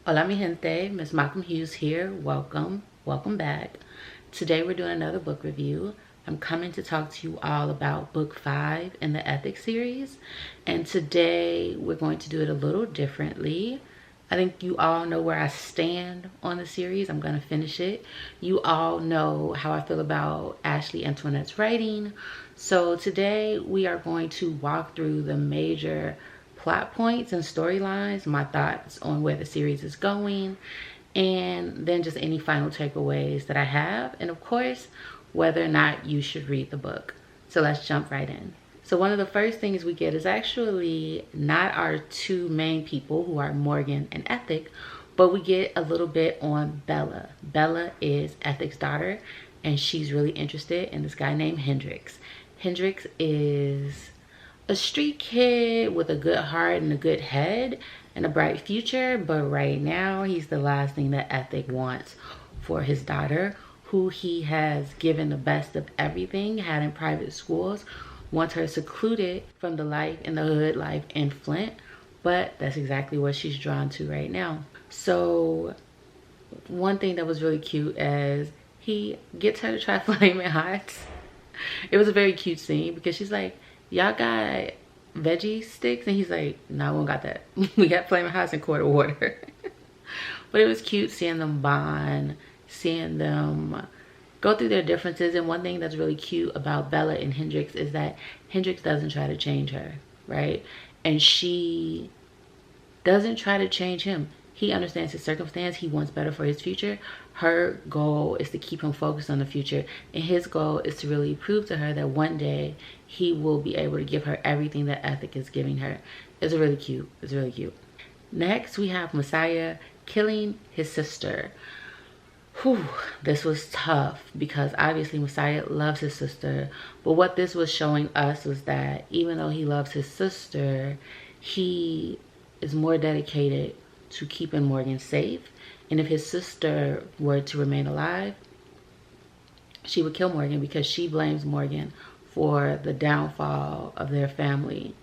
Hola mi gente, MsMalcolmHughes here. Welcome back. Today we're doing another book review. I'm coming to talk to you all about book 5 in the Ethics series. And today we're going to do it a little differently. I think you all know where I stand on the series. I'm going to finish it. You all know how I feel about Ashley Antoinette's writing. So today we are going to walk through the major plot points and storylines, my thoughts on where the series is going, and then just any final takeaways that I have, and of course whether or not you should read the book. So let's jump right in. So one of the first things we get is actually not our two main people, who are Morgan and Ethic, but we get a little bit on Bella. Bella is Ethic's daughter, and she's really interested in this guy named Hendrix. Hendrix is a street kid with a good heart and a good head and a bright future, but right now he's the last thing that Ethic wants for his daughter, who he has given the best of everything, had in private schools, wants her secluded from the life in the hood life in Flint, but that's exactly what she's drawn to right now. So one thing that was really cute is he gets her to try Flamin' Hot. It was a very cute scene because she's like, y'all got veggie sticks? And he's like, no, we don't got that. We got Flamin' Hots and quarter water. But it was cute seeing them bond, seeing them go through their differences. And one thing that's really cute about Bella and Hendrix is that Hendrix doesn't try to change her, right? And she doesn't try to change him. He understands his circumstance. He wants better for his future. Her goal is to keep him focused on the future. And his goal is to really prove to her that one day he will be able to give her everything that Ethic is giving her. It's really cute. It's really cute. Next, we have Messiah killing his sister. Whew, this was tough because obviously Messiah loves his sister. But what this was showing us was that even though he loves his sister, he is more dedicated to keeping Morgan safe. And if his sister were to remain alive, she would kill Morgan because she blames Morgan for the downfall of their family,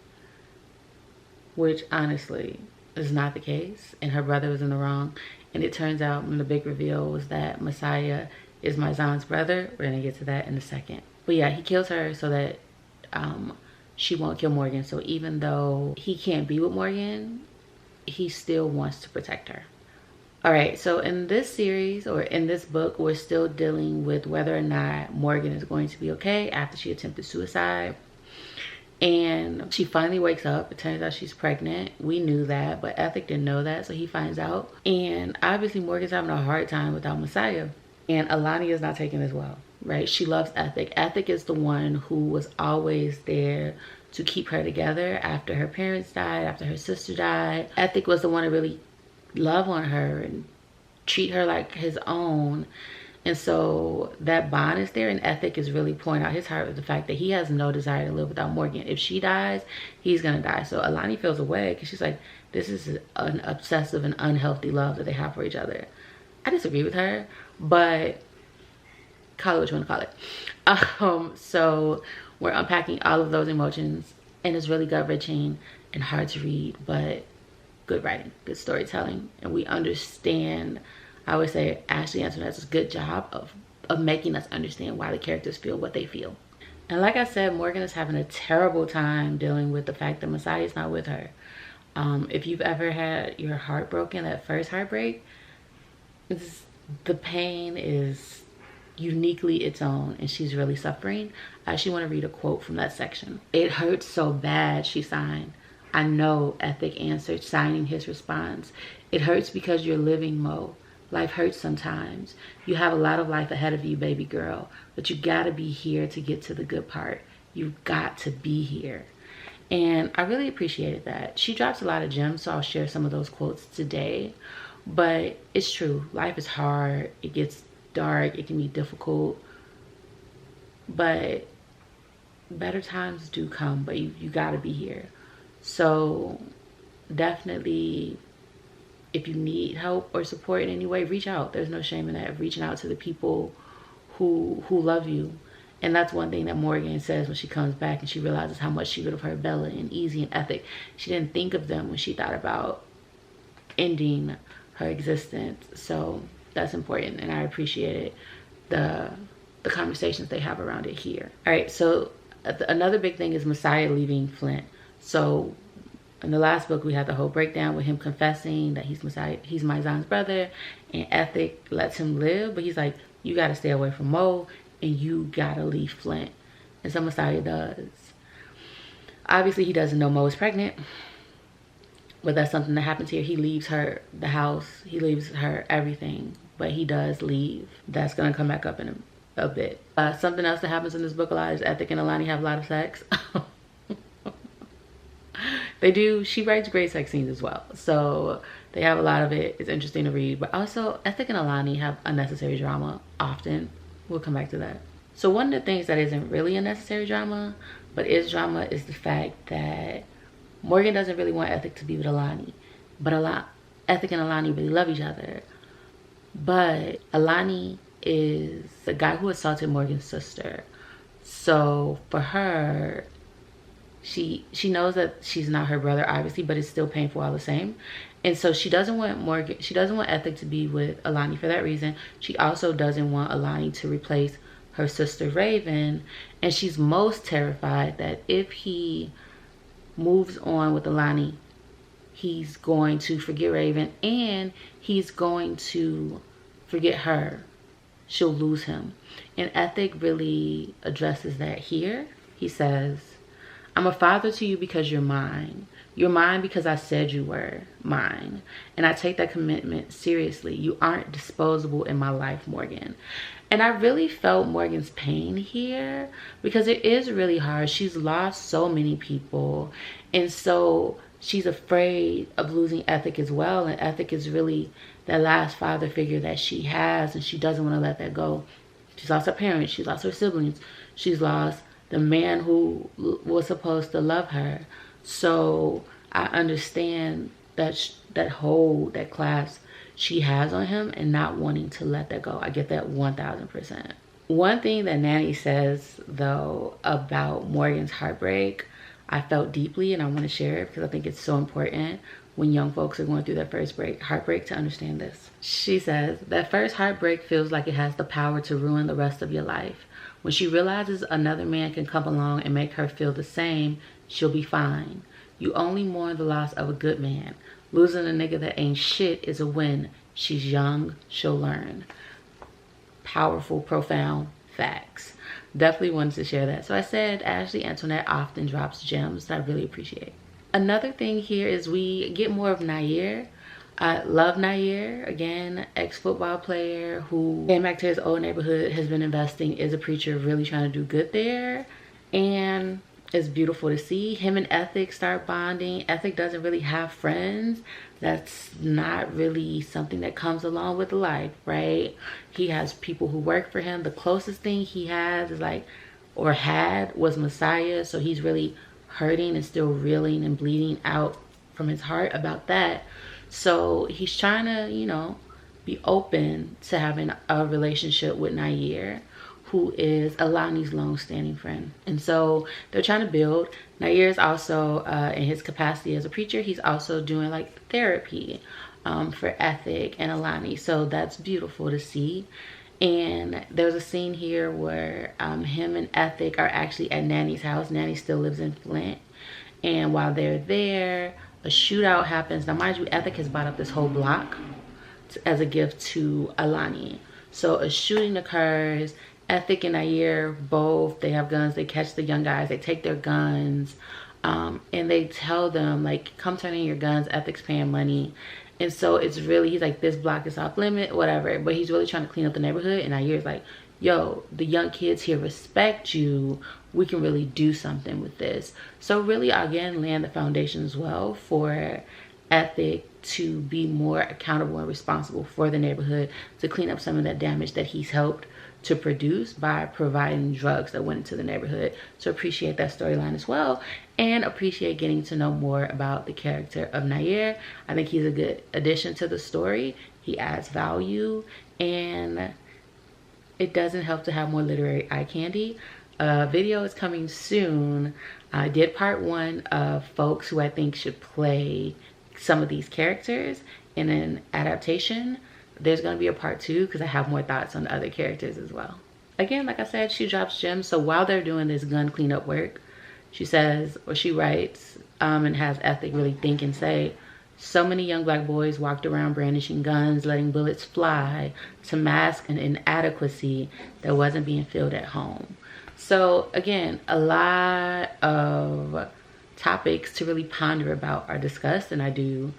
which honestly is not the case. And her brother was in the wrong. And it turns out when the big reveal was that Messiah is Maizan's brother. We're going to get to that in a second. But yeah, he kills her so that she won't kill Morgan. So even though he can't be with Morgan, he still wants to protect her. All right, so in this series, or in this book, we're still dealing with whether or not Morgan is going to be okay after she attempted suicide. And she finally wakes up. It turns out she's pregnant. We knew that, but Ethic didn't know that, so he finds out. And obviously Morgan's having a hard time without Messiah. And Alani is not taking this well, right? She loves Ethic. Ethic is the one who was always there to keep her together after her parents died, after her sister died. Ethic was the one to really love on her and treat her like his own. And so that bond is there, and Ethic is really pouring out his heart with the fact that he has no desire to live without Morgan. If she dies, he's gonna die. So Alani feels away because she's like, this is an obsessive and unhealthy love that they have for each other. I disagree with her, but call it what you want to call it. So we're unpacking all of those emotions, and it's really gut-wrenching and hard to read, but good writing, good storytelling, and we understand. I always say Ashley Antoinette does a good job of making us understand why the characters feel what they feel. And like I said, Morgan is having a terrible time dealing with the fact that Messiah is not with her. If you've ever had your heart broken, that first heartbreak, the pain is uniquely its own, and she's really suffering. I actually want to read a quote from that section. "It hurts so bad," she signed. "I know," Ethic answered, signing his response. "It hurts because you're living, Mo. Life hurts sometimes. You have a lot of life ahead of you, baby girl, but you gotta be here to get to the good part. You've got to be here." And I really appreciated that. She drops a lot of gems, so I'll share some of those quotes today. But it's true. Life is hard. It gets dark. It can be difficult. But better times do come, but you gotta be here. So definitely, if you need help or support in any way, reach out. There's no shame in that, reaching out to the people who love you. And that's one thing that Morgan says when she comes back and she realizes how much she would have hurt Bella and Easy and Ethic. She didn't think of them when she thought about ending her existence. So that's important, and I appreciated the conversations they have around it here. All right, so another big thing is Messiah leaving Flint. So in the last book, we had the whole breakdown with him confessing that he's Mizan's brother, and Ethic lets him live, but he's like, you got to stay away from Mo, and you got to leave Flint. And so Messiah does. Obviously, he doesn't know Mo is pregnant, but that's something that happens here. He leaves her the house. He leaves her everything, but he does leave. That's going to come back up in a bit. Something else that happens in this book a lot is Ethic and Alani have a lot of sex. They do. She writes great sex scenes as well. So they have a lot of it. It's interesting to read. But also, Ethic and Alani have unnecessary drama often. We'll come back to that. So one of the things that isn't really unnecessary drama, but is drama, is the fact that Morgan doesn't really want Ethic to be with Alani. But Ethic and Alani really love each other. But Alani is the guy who assaulted Morgan's sister. So for her, she knows that she's not her brother, obviously, but it's still painful all the same. And so she doesn't want Ethic to be with Alani for that reason. She also doesn't want Alani to replace her sister Raven. And she's most terrified that if he moves on with Alani, he's going to forget Raven and he's going to forget her. She'll lose him. And Ethic really addresses that here. He says, I'm a father to you because you're mine. You're mine because I said you were mine. And I take that commitment seriously. You aren't disposable in my life, Morgan. And I really felt Morgan's pain here because it is really hard. She's lost so many people. And so she's afraid of losing Ethic as well. And Ethic is really that last father figure that she has, and she doesn't want to let that go. She's lost her parents. She's lost her siblings. She's lost the man who was supposed to love her. So I understand that hold, that clasp she has on him and not wanting to let that go. I get that 1000%. One thing that Nanny says, though, about Morgan's heartbreak, I felt deeply, and I want to share it because I think it's so important when young folks are going through their first heartbreak to understand this. She says, that first heartbreak feels like it has the power to ruin the rest of your life. When she realizes another man can come along and make her feel the same, she'll be fine. You only mourn the loss of a good man. Losing a nigga that ain't shit is a win. She's young, she'll learn. Powerful, profound facts. Definitely wanted to share that. So I said Ashley Antoinette often drops gems that I really appreciate. Another thing here is we get more of Nair. I love Nair, again, ex-football player who came back to his old neighborhood, has been investing, is a preacher, really trying to do good there. And it's beautiful to see him and Ethic start bonding. Ethic doesn't really have friends. That's not really something that comes along with life, right? He has people who work for him. The closest thing he has is or had was Messiah. So he's really hurting and still reeling and bleeding out from his heart about that. So he's trying to, be open to having a relationship with Nair, who is Alani's long-standing friend. And so they're trying to build. Nair is also, in his capacity as a preacher, he's also doing therapy for Ethic and Alani. So that's beautiful to see. And there's a scene here where him and Ethic are actually at Nanny's house. Nanny still lives in Flint. And while they're there, a shootout happens. Now, mind you, Ethic has bought up this whole block as a gift to Alani. So a shooting occurs. Ethic and Nair both, they have guns. They catch the young guys. They take their guns. And they tell them, come turn in your guns. Ethic's paying money. And so it's really, he's like, this block is off limit, whatever. But he's really trying to clean up the neighborhood. And Nair's like, yo, the young kids here respect you. We can really do something with this. So really, again, laying the foundation as well for Ethic to be more accountable and responsible for the neighborhood, to clean up some of that damage that he's helped to produce by providing drugs that went into the neighborhood. So appreciate that storyline as well, and appreciate getting to know more about the character of Nair. I think he's a good addition to the story. He adds value, and it doesn't help to have more literary eye candy. A video is coming soon. I did part 1 of folks who I think should play some of these characters in an adaptation. There's going to be a part 2 because I have more thoughts on the other characters as well. Again, like I said, she drops gems. So while they're doing this gun cleanup work, she says, or she writes, and has Ethic really think and say, so many young black boys walked around brandishing guns, letting bullets fly to mask an inadequacy that wasn't being filled at home. So again, a lot of topics to really ponder about are discussed, and I do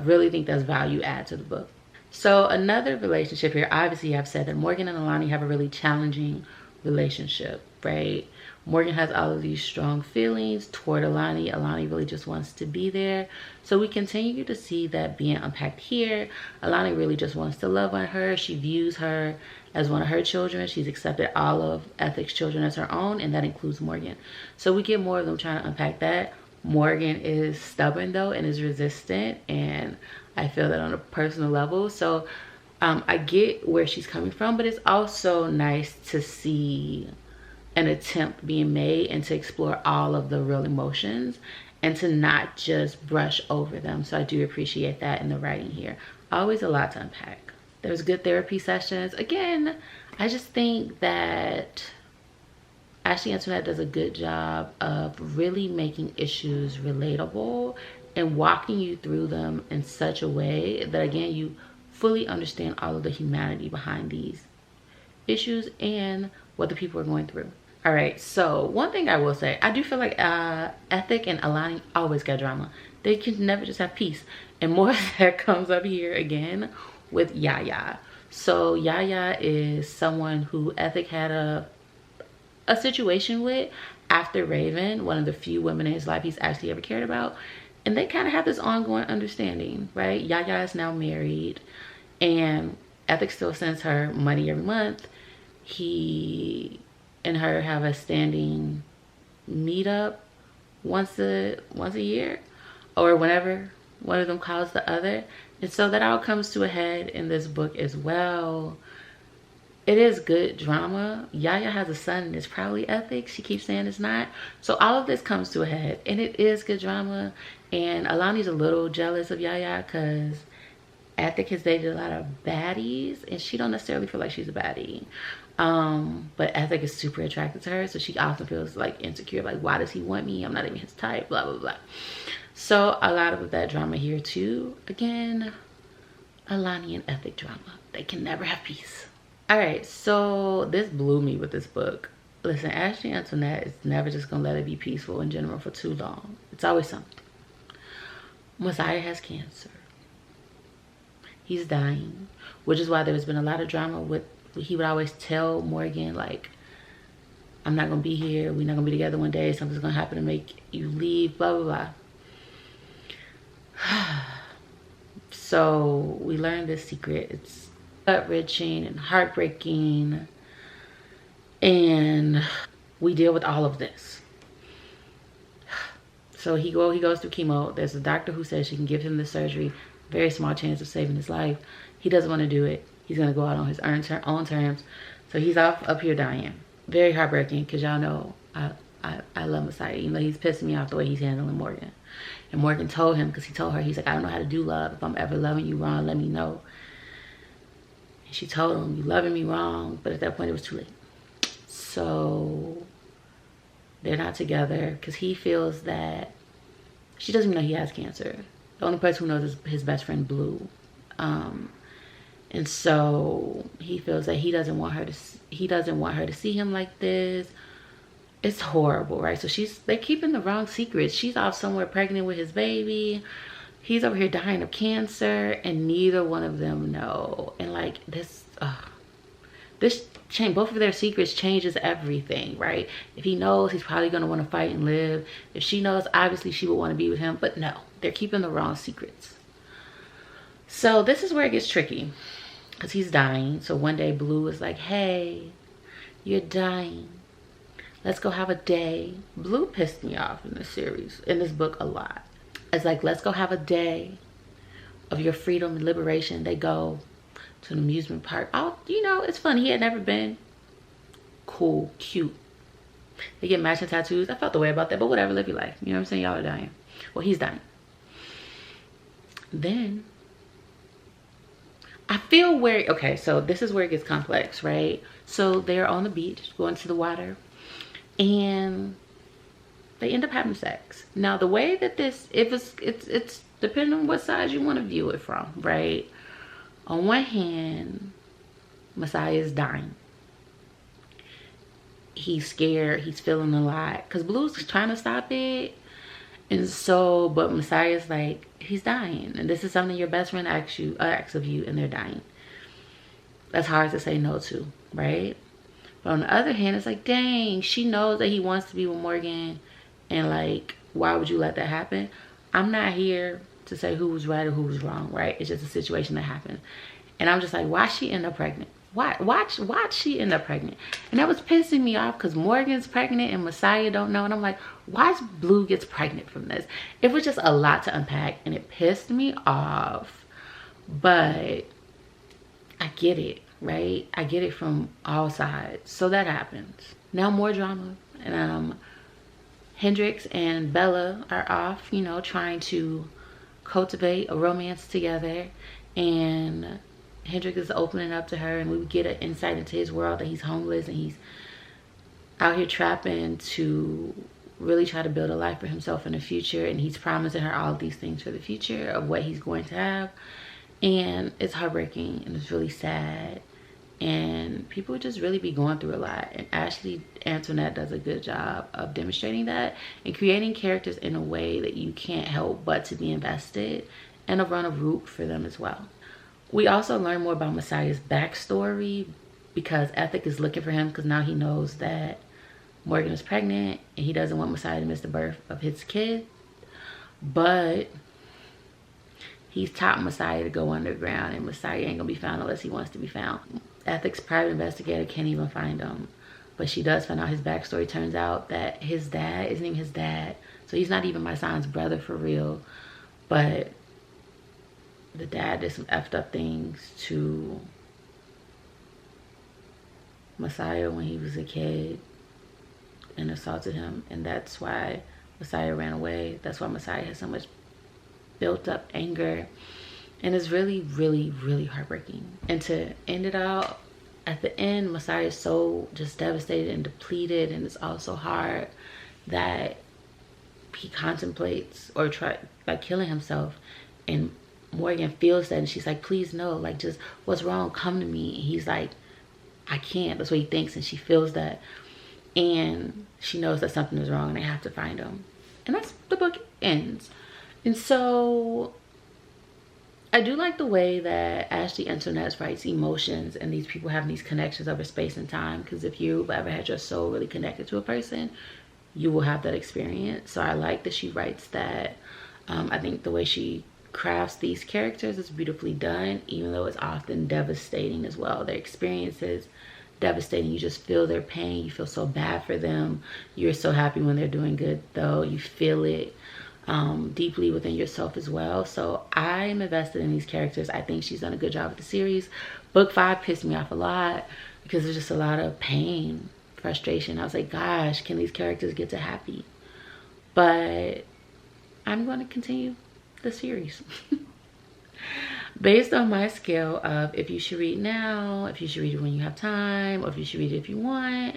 really think that's value add to the book. So another relationship here, obviously I've said that Morgan and Alani have a really challenging relationship, right? Morgan has all of these strong feelings toward Alani. Alani really just wants to be there. So we continue to see that being unpacked here. Alani really just wants to love on her. She views her as one of her children. She's accepted all of Ethic's children as her own, and that includes Morgan. So we get more of them trying to unpack that. Morgan is stubborn though and is resistant, and I feel that on a personal level. So I get where she's coming from, but it's also nice to see an attempt being made and to explore all of the real emotions and to not just brush over them. So I do appreciate that in the writing here. Always a lot to unpack. There's good therapy sessions. Again, I just think that Ashley Antoinette does a good job of really making issues relatable and walking you through them in such a way that, again, you fully understand all of the humanity behind these issues and what the people are going through. All right, so one thing I will say, I do feel like Ethic and Alani always got drama. They can never just have peace. And more of that comes up here again with Yaya. So Yaya is someone who Ethic had a situation with after Raven, one of the few women in his life he's actually ever cared about. And they kind of have this ongoing understanding, right? Yaya is now married and Ethic still sends her money every month. He and her have a standing meetup once a year or whenever one of them calls the other. And so that all comes to a head in this book as well. It is good drama. Yaya has a son and it's probably Ethic. She keeps saying it's not. So all of this comes to a head and it is good drama. And Alani's a little jealous of Yaya because Ethic has dated a lot of baddies and she don't necessarily feel like she's a baddie. But Ethic is super attracted to her, so she often feels like insecure, like, why does he want me? I'm not even his type, blah, blah, blah. So a lot of that drama here too. Again, Alani and Ethic drama. They can never have peace. All right, so this blew me with this book. Listen, Ashley Antoinette is never just gonna let it be peaceful in general for too long. It's always something. Messiah has cancer. He's dying, which is why there's been a lot of drama with, he would always tell Morgan, like, I'm not gonna be here, we're not gonna be together one day, something's gonna happen to make you leave, blah, blah, blah. So we learned this secret. It's gut-wrenching and heartbreaking, and we deal with all of this. So he goes through chemo. There's a doctor who says she can give him the surgery, very small chance of saving his life. He doesn't want to do it. He's gonna go out on his own terms. So he's up here dying. Very heartbreaking, because y'all know I love Messiah. You know, he's pissing me off the way he's handling Morgan. And Morgan told him, because he told her, he's like, I don't know how to do love. If I'm ever loving you wrong, let me know. And she told him, you loving me wrong. But at that point, it was too late. So they're not together because he feels that she doesn't even know he has cancer. The only person who knows is his best friend, Blue. And so he feels that he doesn't want her to see him like this. It's horrible, right? So they're keeping the wrong secrets. She's off somewhere pregnant with his baby. He's over here dying of cancer, and neither one of them know. And like this change, both of their secrets changes everything, right? If he knows, he's probably gonna want to fight and live. If she knows, obviously she would want to be with him. But no, they're keeping the wrong secrets. So this is where it gets tricky, because he's dying. So one day Blue is like, hey, you're dying, let's go have a day. Blue pissed me off in this book a lot. It's like, let's go have a day of your freedom and liberation. They go to an amusement park. Oh, you know, it's fun. He had never been. Cool, cute. They get matching tattoos. I felt the way about that, but whatever, live your life. You know what I'm saying? Y'all are dying. Well, he's dying. So Blue is like, Then I feel where, okay, so this is where it gets complex, right? So they're on the beach, going to the water, and they end up having sex. Now, the way that this, it's depending on what side you want to view it from, right? On one hand, Messiah is dying. He's scared, he's feeling a lot, because Blue's trying to stop it. And so, but Messiah's like, he's dying. And this is something your best friend asks of you, and they're dying. That's hard to say no to, right? But on the other hand, it's like, dang, she knows that he wants to be with Morgan. And like, why would you let that happen? I'm not here to say who was right or who was wrong, right? It's just a situation that happened. And I'm just like, why she end up pregnant? Why'd she end up pregnant? And that was pissing me off because Morgan's pregnant and Messiah don't know. And I'm like, why Blue gets pregnant from this? It was just a lot to unpack and it pissed me off. But I get it, right? I get it from all sides. So that happens. Now more drama. And Hendrix and Bella are off, you know, trying to cultivate a romance together. And Hendrix is opening up to her, and we get an insight into his world, that he's homeless and he's out here trapping to really try to build a life for himself in the future. And he's promising her all of these things for the future of what he's going to have. And it's heartbreaking and it's really sad. And people would just really be going through a lot. And Ashley Antoinette does a good job of demonstrating that and creating characters in a way that you can't help but to be invested and run a root for them as well. We also learn more about Messiah's backstory because Ethic is looking for him because now he knows that Morgan is pregnant and he doesn't want Messiah to miss the birth of his kid. But he's taught Messiah to go underground, and Messiah ain't gonna be found unless he wants to be found. Ethic's private investigator can't even find him, but she does find out his backstory. Turns out that his dad isn't even his dad, so he's not even my son's brother for real. But the dad did some effed up things to Messiah when he was a kid and assaulted him, and that's why Messiah ran away. That's why Messiah has so much built up anger, and it's really, really, really heartbreaking. And to end it out, at the end, Messiah is so just devastated and depleted, and it's also hard that he contemplates or try like killing himself. And Morgan feels that, and she's like, please no, like, just what's wrong, come to me. And he's like, I can't. That's what he thinks. And she feels that, and she knows that something is wrong and they have to find him. And that's the book ends. And so I do like the way that Ashley Antoinette writes emotions and these people having these connections over space and time, because if you've ever had your soul really connected to a person, you will have that experience. So I like that she writes that. I think the way she crafts these characters is beautifully done, even though it's often devastating as well. Their experiences devastating. You just feel their pain. You feel so bad for them. You're so happy when they're doing good though. You feel it deeply within yourself as well. So I'm invested in these characters. I think she's done a good job with the series. Book 5 pissed me off a lot because there's just a lot of pain, frustration. I was like, gosh, can these characters get to happy? But I'm going to continue the series based on my scale of if you should read now, if you should read it when you have time, or if you should read it if you want.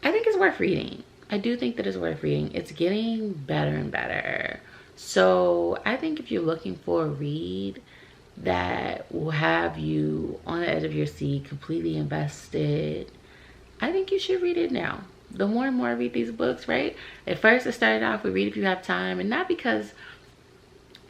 I think it's worth reading. I do think that it's worth reading. It's getting better and better. So I think if you're looking for a read that will have you on the edge of your seat, completely invested, I think you should read it now. The more and more I read these books, right? At first it started off with read if you have time, and not because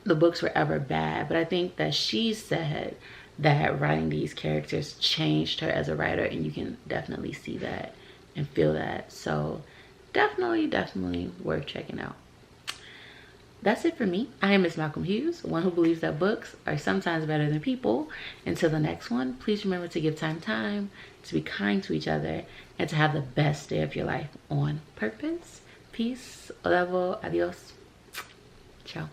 the books were ever bad, but I think that she said that writing these characters changed her as a writer, and you can definitely see that and feel that. So definitely worth checking out. That's it for me. I am MsMalcolmHughes, one who believes that books are sometimes better than people. Until the next one, please remember to give time, to be kind to each other, and to have the best day of your life on purpose. Peace, level, adios, ciao.